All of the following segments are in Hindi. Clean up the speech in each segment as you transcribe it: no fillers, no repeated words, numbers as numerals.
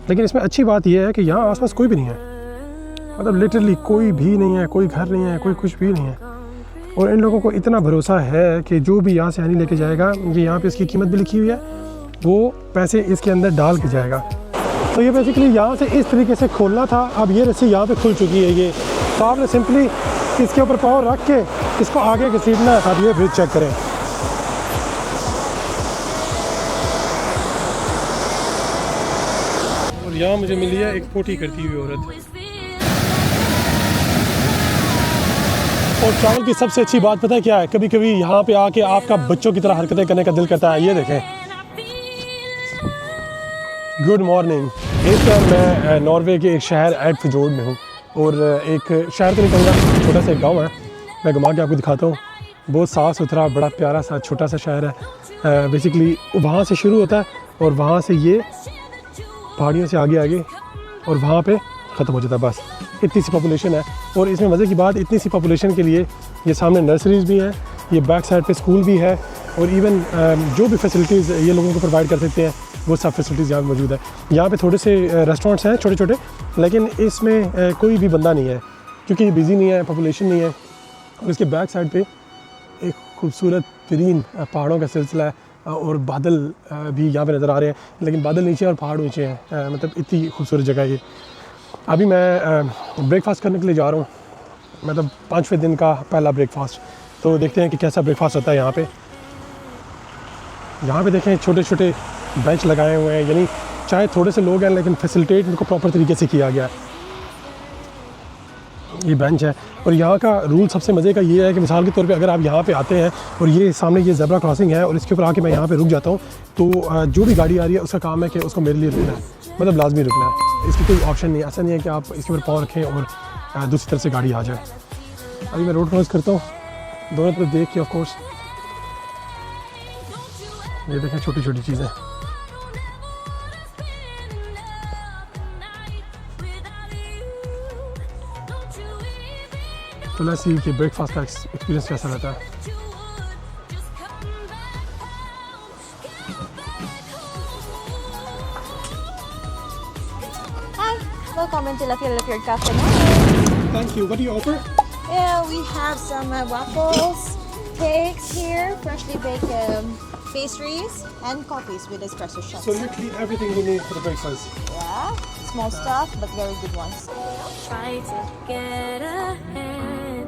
लेकिन इसमें अच्छी बात यह है कि यहाँ आसपास कोई भी नहीं है, मतलब लिटरली कोई भी नहीं है, कोई घर नहीं है, कोई कुछ भी नहीं है। और इन लोगों को इतना भरोसा है कि जो भी यहाँ से यानी लेके जाएगा, ये यहाँ पे इसकी कीमत भी लिखी हुई है, वो पैसे इसके अंदर डाल के जाएगा। तो ये बेसिकली यहाँ से इस तरीके से खोलना था, अब ये रस्सी यहाँ पे खुल चुकी है। ये तो आपने सिंपली इसके ऊपर पाँव रख के इसको आगे घसीटना है। आप ये ब्रिज चेक करें, और यहाँ मुझे मिली है एक पोटी करती हुई औरत। और ट्रैवल की सबसे अच्छी बात पता है क्या है, कभी कभी यहाँ पे आके आपका बच्चों की तरह हरकतें करने का दिल करता है। ये देखें, गुड मॉर्निंग। इस टाइम मैं नॉर्वे के एक शहर एडफजोर्ड में हूँ, और एक शहर तो नहीं कहूँगा, छोटा सा एक गाँव है। मैं घुमा के आपको दिखाता हूँ। बहुत साफ़ सुथरा, बड़ा प्यारा सा छोटा सा शहर है। बेसिकली वहाँ से शुरू होता है और वहाँ से ये पहाड़ियों से आगे आगे और वहाँ पे ख़त्म हो जाता है। बस इतनी सी पॉपुलेशन है। और इसमें मज़े की बात, इतनी सी पॉपुलेशन के लिए ये सामने नर्सरीज़ भी हैं, ये बैक साइड पे स्कूल भी है, और इवन जो भी फैसिलिटीज़ ये लोगों को प्रोवाइड कर सकते हैं वो सब फैसिलिटीज़ यहाँ मौजूद है। यहाँ पे थोड़े से रेस्टोरेंट्स हैं छोटे छोटे, लेकिन इसमें कोई भी बंदा नहीं है क्योंकि ये बिज़ी नहीं है, पॉपुलेशन नहीं है। और इसके बैक साइड पे एक खूबसूरत तरीन पहाड़ों का सिलसिला है, और बादल भी यहाँ पे नज़र आ रहे हैं, लेकिन बादल नीचे और पहाड़ ऊँचे हैं। मतलब इतनी खूबसूरत जगह है ये। अभी मैं ब्रेकफास्ट करने के लिए जा रहा हूँ, मतलब 5वें दिन का पहला ब्रेकफास्ट। तो देखते हैं कि कैसा ब्रेकफास्ट होता है यहाँ पे। यहाँ पे देखें छोटे छोटे बेंच लगाए हुए हैं, यानी चाहे थोड़े से लोग हैं लेकिन फैसिलिटेट इनको प्रॉपर तरीके से किया गया है। ये बेंच है, और यहाँ का रूल सबसे मज़े का ये है कि मिसाल के तौर पे अगर आप यहाँ पे आते हैं और ये सामने ये ज़ेब्रा क्रॉसिंग है और इसके ऊपर आके मैं यहाँ पे रुक जाता हूँ, तो जो भी गाड़ी आ रही है उसका काम है कि उसको मेरे लिए रुकना है, मतलब लाजमी रुकना है। इसकी कोई ऑप्शन नहीं है, ऐसा नहीं है कि आप इसके ऊपर पाँव रखें और दूसरी तरफ से गाड़ी आ जाए। अभी मैं रोड क्रॉस करता हूँ, दोनों तरफ देख के ऑफ कोर्स। ये देखें छोटी छोटी चीज़ें। तो लेट्स सी कि ब्रेकफास्ट का एक्सपीरियंस कैसा रहता है। Hi, welcome to La Field Cafe. Thank you. What do you offer? Yeah, we have some waffles, cakes here, freshly baked pastries, and coffees with espresso shots. So literally everything you need for the breakfast. Yeah, small stuff, but very good ones. Try to get ahead,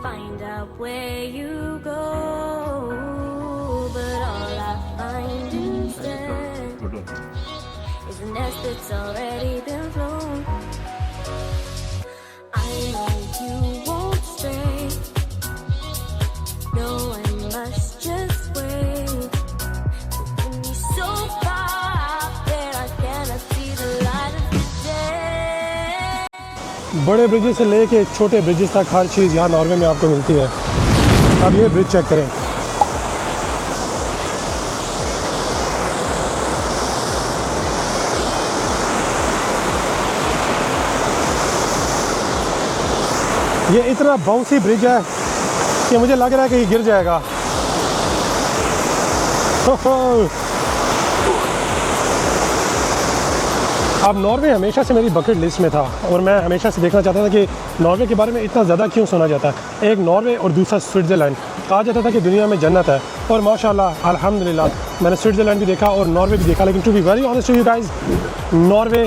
find out where you go, but all I find instead is a nest that's already been flown. I know you won't stay, no, I must just wait. Taking me so far out there, I cannot see the light of the day. बड़े ब्रिजेस से लेके छोटे ब्रिजेस तक हर चीज़ यहाँ नॉर्वे में आपको मिलती है। अब ये ब्रिज चेक करें, ये इतना बाउंसी ब्रिज है कि मुझे लग रहा है कि ये गिर जाएगा। अब नॉर्वे हमेशा से मेरी बकेट लिस्ट में था, और मैं हमेशा से देखना चाहता था कि नॉर्वे के बारे में इतना ज़्यादा क्यों सुना जाता है। एक नॉर्वे और दूसरा स्विट्ज़रलैंड। कहा जाता था कि दुनिया में जन्नत है, और माशाल्लाह अल्हम्दुलिल्लाह मैंने स्विट्ज़रलैंड भी देखा और नॉर्वे भी देखा। लेकिन to be very honest to you guys, Norway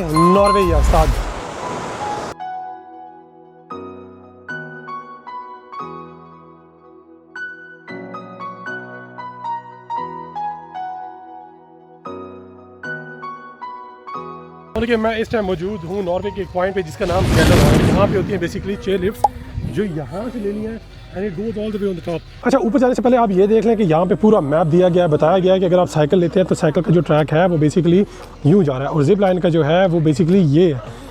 ही है उस्ताद। और कि मैं इस टाइम मौजूद हूँ नॉर्वे के एक पॉइंट पे जिसका नाम कैलर है। यहाँ पे होती है बेसिकली चेयर लिफ्ट, जो यहाँ से लेनी है and it goes all the way on the top. अच्छा, ऊपर जाने से पहले आप ये देख लें कि यहाँ पे पूरा मैप दिया गया है, बताया गया है कि अगर आप साइकिल लेते हैं तो साइकिल का जो ट्रैक है वो बेसिकली यूँ जा रहा है, और जिप लाइन का जो है वो बेसिकली ये है।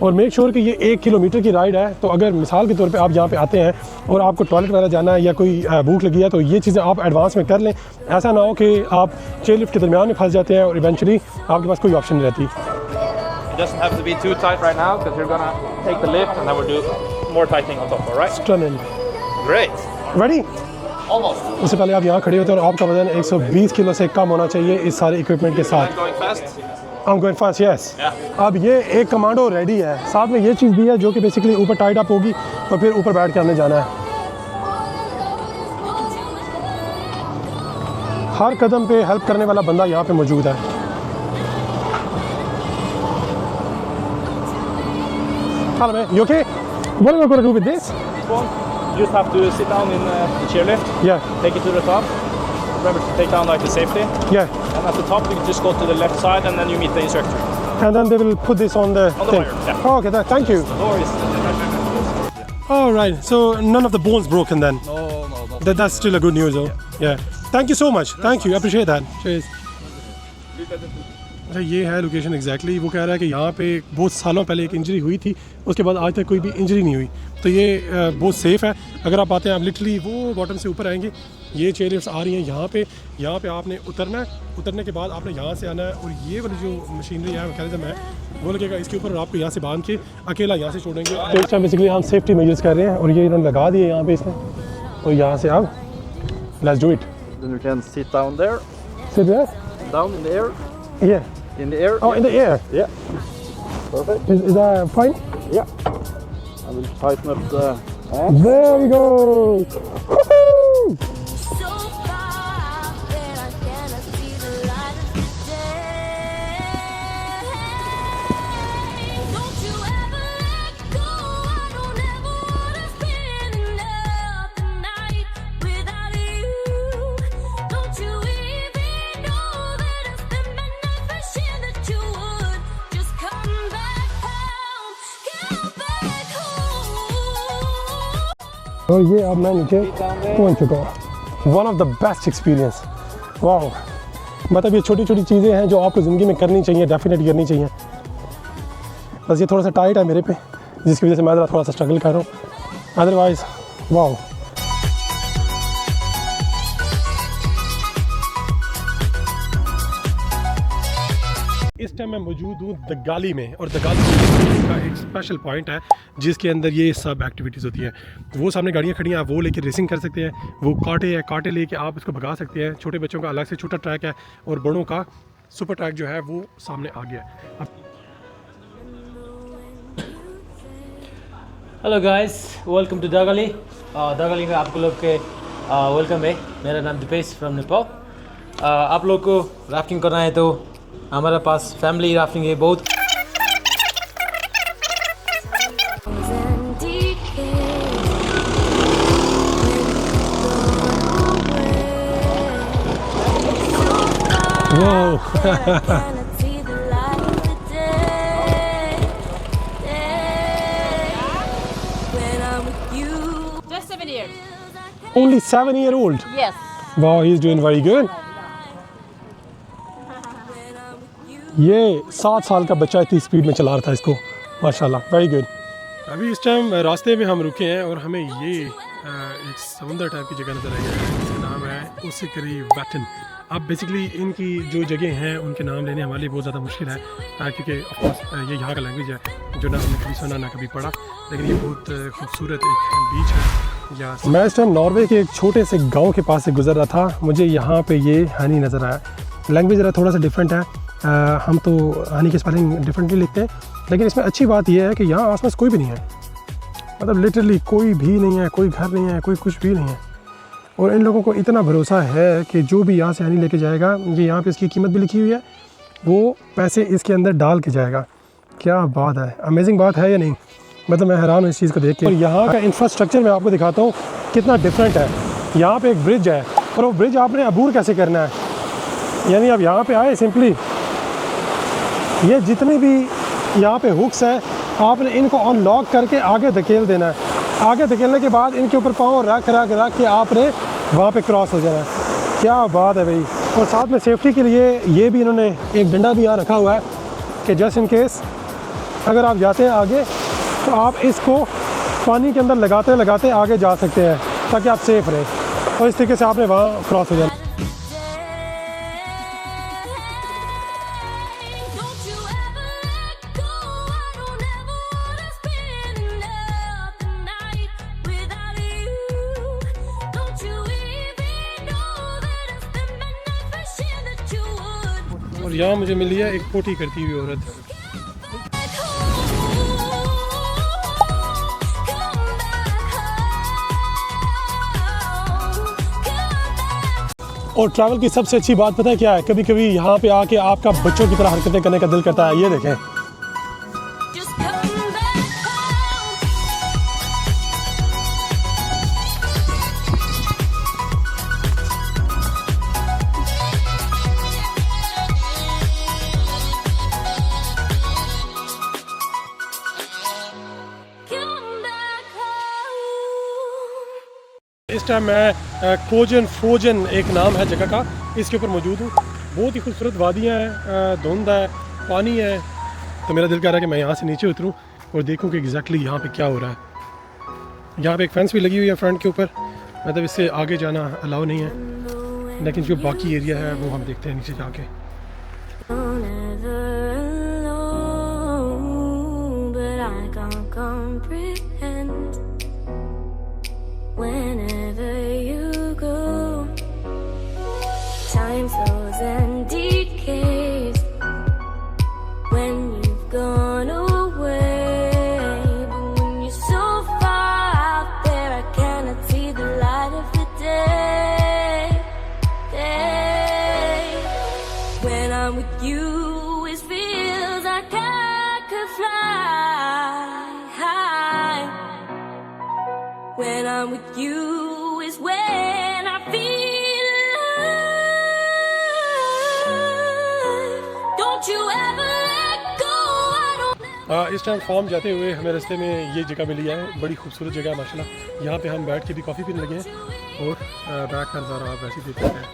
और मेक श्योर कि ये 1 किलोमीटर की राइड है। तो अगर मिसाल के तौर पे आप यहाँ पे आते हैं और आपको टॉयलेट वगैरह जाना है या कोई भूख लगी है, तो ये चीज़ें आप एडवांस में कर लें। ऐसा ना हो कि आप चेयर लिफ्ट के दरमियान में फंस जाते हैं और इवेंचुअली आपके पास कोई ऑप्शन नहीं रहती। Doesn't have to be too tight right now because you're gonna take the lift and then we'll do more tightening on top. All right? Stunning. Great. Ready? Almost. उससे पहले आप यहाँ खड़े होते हैं और आपका वजन 120 किलो से कम होना चाहिए इस सारे इक्विपमेंट के साथ। I'm going fast. I'm going fast, yes. Yeah. अब ये एक कमांडो रेडी है, साथ में ये चीज़ भी है जो कि बेसिकली ऊपर टाइड अप होगी और फिर ऊपर बैठ के हमने जाना है। हर कदम पे हेल्प करने वाला बंदा यहाँ पे मौजूद है। Hello man, you okay? What am I going to do with this? This one, you just have to sit down in the chairlift, Yeah, take it to the top. Remember to take down like the safety. yeah. And at the top, you can just go to the left side and then you meet the instructor. And then they will put this on the On the thing. wire, yeah. Oh, okay, thank you. The door is All right, so none of the bones broken then. No. That's still a good news though. Yeah. Thank you so much. Thank you. Appreciate that. Cheers. अच्छा ये है लोकेशन एग्जैक्टली। वो कह रहा है कि यहाँ पे बहुत सालों पहले एक इंजरी हुई थी, उसके बाद आज तक कोई भी इंजरी नहीं हुई, तो ये बहुत सेफ़ है। अगर आप आते हैं, आप लिटरली वो बॉटम से ऊपर आएंगे, ये चेयर लिफ्ट्स आ रही हैं यहाँ पे आपने उतरना है, उतरने के बाद आपने यहाँ से आना है और ये वाली जो मशीनरी है, मैकेनिज्म है, वो लगेगा इसके ऊपर और आपको यहाँ से बांध के अकेला यहाँ से छोड़ेंगे। तो इस टाइम बेसिकली हम सेफ्टी मेजर्स कर रहे हैं और ये इन्होंने लगा दिए यहाँ पे इसने, तो यहाँ से आप let's do it. Then you can sit down there, Sit there? down in the air, Yeah. in the air. Oh, in the air. Yeah. Perfect. Is that fine? Yeah. I will tighten up the There we go. Woohoo! So far out there, I cannot see the light of the day. Don't you ever let go. I don't ever wanna spend another night without you. Don't you even know that it's been my wishing that you would just come back home. Come back home. और ये अब मैं नीचे पहुंच चुका हूँ। One of the best experience. वाह, मतलब ये छोटी छोटी चीज़ें हैं जो आपको ज़िंदगी में करनी चाहिए, डेफिनेटली करनी चाहिए। बस ये थोड़ा सा टाइट है मेरे पे, जिसकी वजह से मैं थोड़ा सा स्ट्रगल कर रहा हूँ, अदरवाइज वाह। इस टाइम मैं मौजूद हूँ दगाली में, और दगाली का एक स्पेशल पॉइंट है जिसके अंदर ये सब एक्टिविटीज़ होती हैं। वो सामने गाड़ियाँ खड़ी हैं, आप वो लेके रेसिंग कर सकते हैं, वो कांटे लेके आप इसको भगा सकते हैं। छोटे बच्चों का अलग से छोटा ट्रैक है और बड़ों का सुपर ट्रैक जो है वो सामने आ गया है। Hello guys, welcome to Dagali. Dagali में आपको लोग के वेलकम है। मेरा नाम दीपेश फ्रॉम नेपाल। आप लोग को राफ्टिंग करना है तो हमारे पास फैमिली राफ्टिंग है बहुत। And decay Whoa. cannot see the light of the day. When I'm with you, Just 7 years. Only 7-year-old. Yes. Wow, he's doing very good. ये 7 साल का बच्चा इतनी स्पीड में चला रहा था इसको, माशाल्लाह, वेरी गुड। अभी इस टाइम रास्ते में हम रुके हैं और हमें ये एक समुंदर टाइप की जगह नज़र आई है जिसका नाम है ओसिकरी वैटन। अब बेसिकली इनकी जो जगह हैं उनके नाम लेने हमारे लिए बहुत ज़्यादा मुश्किल है, क्योंकि ऑफकोर्स ये यहाँ का लैंग्वेज है जो ना हमने कभी सुना ना कभी पढ़ा, लेकिन ये बहुत खूबसूरत एक बीच है। या मैं इस टाइम नॉर्वे के एक छोटे से गाँव के पास से गुजर रहा था, मुझे यहाँ पर ये हनी नज़र आया। लैंग्वेज ज़रा थोड़ा सा डिफरेंट है, हम तो हनी की स्पेलिंग डिफरेंटली लिखते हैं, लेकिन इसमें अच्छी बात यह है कि यहाँ आसपास कोई भी नहीं है, मतलब लिटरली कोई भी नहीं है, कोई घर नहीं है, कोई कुछ भी नहीं है। और इन लोगों को इतना भरोसा है कि जो भी यहाँ से हनी लेके जाएगा, ये यहाँ पे इसकी कीमत भी लिखी हुई है, वो पैसे इसके अंदर डाल के जाएगा। क्या बात है, अमेजिंग बात है या नहीं? मतलब मैं हैरान हूँ इस चीज़ को देख के। और यहाँ का इंफ्रास्ट्रक्चर मैं आपको दिखाता हूँ कितना डिफरेंट है। यहाँ पर एक ब्रिज है और वो ब्रिज आपने अबूर कैसे करना है, यानी अब यहाँ पे आए सिंपली ये जितने भी यहाँ पे हुक्स है आपने इनको अनलॉक करके आगे धकेल देना है। आगे धकेलने के बाद इनके ऊपर पाँव रख के आपने वहाँ पे क्रॉस हो जाना है। क्या बात है भाई। और साथ में सेफ्टी के लिए ये भी इन्होंने एक डंडा भी यहाँ रखा हुआ है कि जस्ट इन केस अगर आप जाते हैं आगे तो आप इसको पानी के अंदर लगाते आगे जा सकते हैं ताकि आप सेफ़ रहें। और इस तरीके से आपने वहाँ क्रॉस हो जाना। don't you ever let go. I don't ever wanna spend another night without you. Don't you even और यहाँ मुझे मिली है एक पोटी करती हुई औरत। और ट्रैवल की सबसे अच्छी बात पता है क्या है, कभी कभी यहाँ पे आके आपका बच्चों की तरह हरकतें करने का दिल करता है। ये देखें, Just come back home. Come back home. इस टाइम मैं कोजन फ्रोजन एक नाम है जगह का, इसके ऊपर मौजूद हूँ। बहुत ही खूबसूरत वादियाँ हैं, धुंध है, पानी है। तो मेरा दिल कर रहा है कि मैं यहाँ से नीचे उतरूँ और देखूँ कि एग्जैक्टली यहाँ पे क्या हो रहा है। यहाँ पे एक फेंस भी लगी हुई है फ्रंट के ऊपर, मतलब इससे आगे जाना अलाउ नहीं है, लेकिन जो बाकी एरिया है वो हम देखते हैं नीचे जाके। Never alone, but I can't comprehend whenever you go. Time slows and decays when you've gone away. But when you're so far out there, I cannot see the light of the day. When I'm with you, it feels like I could fly high. When I'm with you is when I feel alive. Don't you ever let go. I don't. इस टाइम फॉर्म जाते हुए हमें रास्ते में ये जगह मिली है, बड़ी खूबसूरत जगह है माशाल्लाह। यहाँ पे हम बैठ के भी कॉफ़ी पीने लगे हैं और बैक का नज़ारा आप वैसे देखते हैं।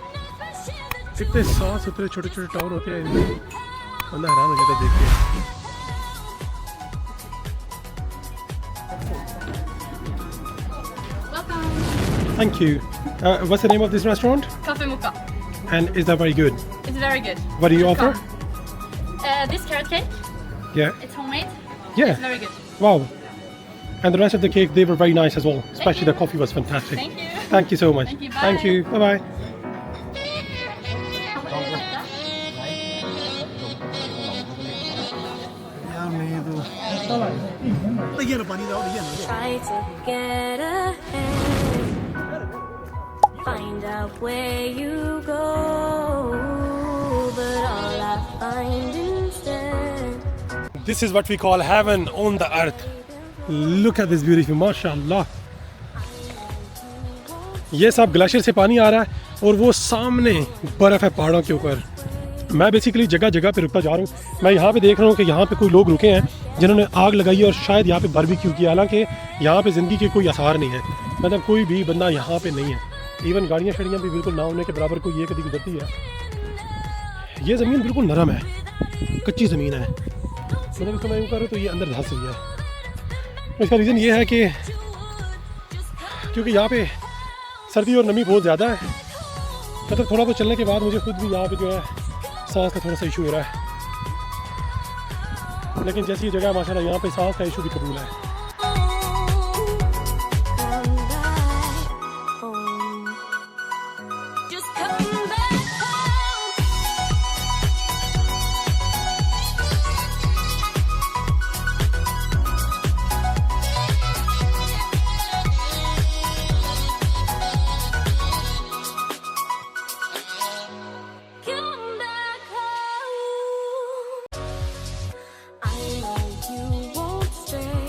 कितने साफ सुथरे छोटे छोटे टाउन होते हैं इनमें, बंदा हैरान हो जाता है देख के। Thank you. What's the name of this restaurant? Cafe Mocha. And is that very good? It's very good. What do you offer? This carrot cake, Yeah. it's homemade. Yeah. It's very good. Wow. And the rest of the cake, they were very nice as well. Especially the coffee was fantastic. Thank you. Thank you so much. Thank you, Thank bye. you. Bye bye. Try to get ahead. Find out where you go. But all I find instead. This is what we call heaven on the earth. Look at this beautiful, माशाल्लाह। ये सब ग्लेशियर से पानी आ रहा है और वो सामने बर्फ़ है पहाड़ों के ऊपर। मैं बेसिकली जगह जगह पे रुकता जा रहा हूँ। मैं यहाँ पे देख रहा हूँ कि यहाँ पे कोई लोग रुके हैं जिन्होंने आग लगाई है और शायद यहाँ पे बारबेक्यू किया, हालांकि यहाँ पे ज़िंदगी के कोई आसार नहीं है, मतलब कोई भी बंदा यहाँ पे नहीं है। इवन गाड़ियाँ शड़ियाँ भी बिल्कुल ना होने के बराबर कोई ये कभी गुजरती है। ये ज़मीन बिल्कुल नरम है, कच्ची ज़मीन है, मतलब इसको मैं यूँ करूँ तो ये अंदर धंस रही है। इसका रीज़न ये है कि क्योंकि यहाँ पे सर्दी और नमी बहुत ज़्यादा है, मतलब थोड़ा बहुत चलने के बाद मुझे खुद भी यहाँ पे जो है सांस का थोड़ा सा इशू हो रहा है, लेकिन जैसी जगह माशाल्लाह यहाँ पे सांस का इशू भी कबूल है। Come back home. Just come back home. Come back home. I know you won't stay.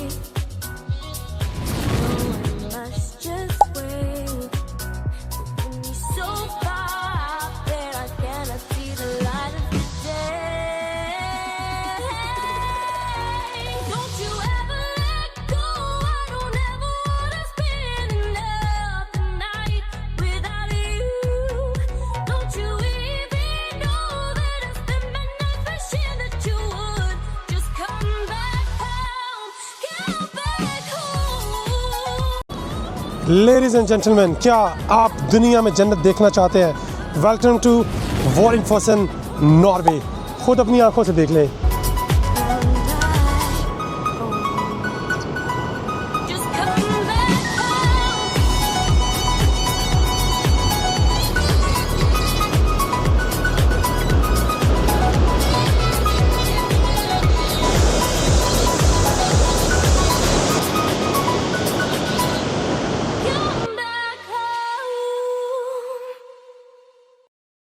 No, I must just wait. When you're so far out there, I cannot see the light of the day. Don't you ever let go. I don't ever wanna spend another night without you. Don't you even know that it's been my night wishing that you would just come back home. Come back home. Ladies and gentleman, क्या आप दुनिया में जन्नत देखना चाहते हैं? Welcome to Voringsfossen, Norway. खुद अपनी आंखों से देख लें।